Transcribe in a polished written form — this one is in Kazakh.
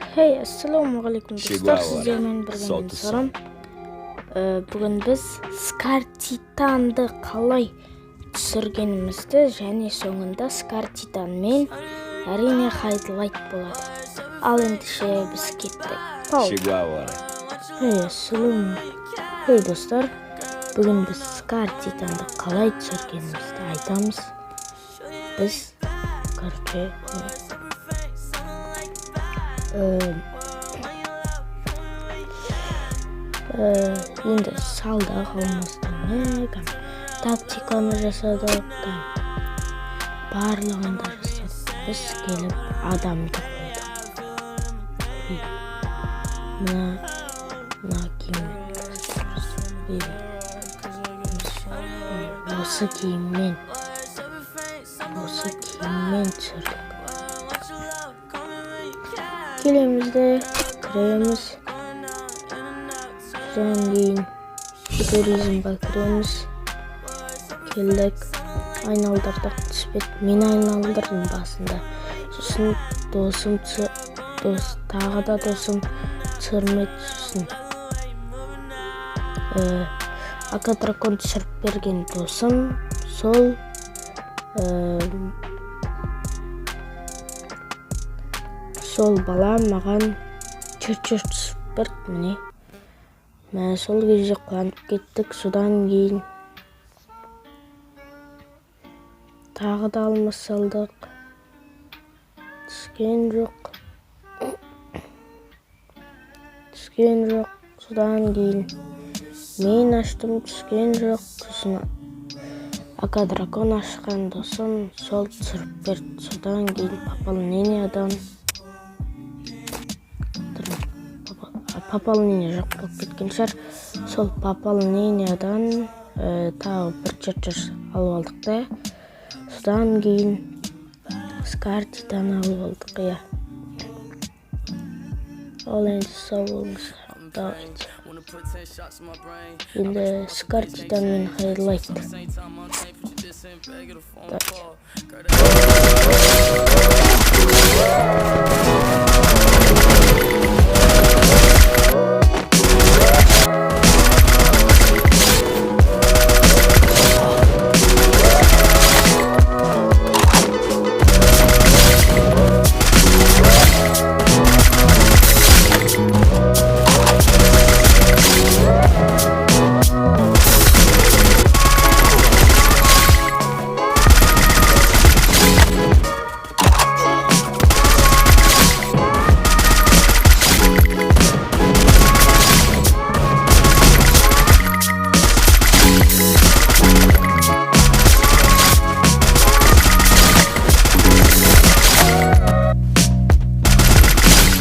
Assalomualaikum do'stlar, sizlarмен birga Salom. Bugun biz Scar Titan'ды қалай түсіргенімізді және соңында Scar Titan'мен әрине Highlight болады. Ал ендеше біз кеттік. Assalomu. Достар, бүгін біз Scar Titan'ды қалай түсіргенімізді айтамыз. Біз енді салдық алмастың тактиканы жасадық, барлығында жасадық. Біз келіп адамды қойдық. Мына киіммен осы киіммен түсірдік. Келемізді кіреміз, содан кейін футуризмға кіреміз. Келдік, айналдырдық, түспет. Мен айналдырдым басында. Сосын тағы да досым түсірмеді. Сосын Акадракон түсіріп берген досым, сол бала маған чыр-чыр түсіп берді, міне. Сол кезде қуанып кеттік. Содан кейін тағы да алмас салдық. Түскен жоқ. Содан кейін мен аштым, түскен жоқ. Сосын Акадракон ашқан досым сол түсіріп берді. Содан кейін пополнениядан жоқ болып кеткен шығар. Сол пополнениядан тағы бір чыр-чыр алып алдық та. Содан кейін Scar Titan алып алдық, Ал енді сау болыңыздар. Давайте. Енді Scar Titan мен Highlight. Давайте.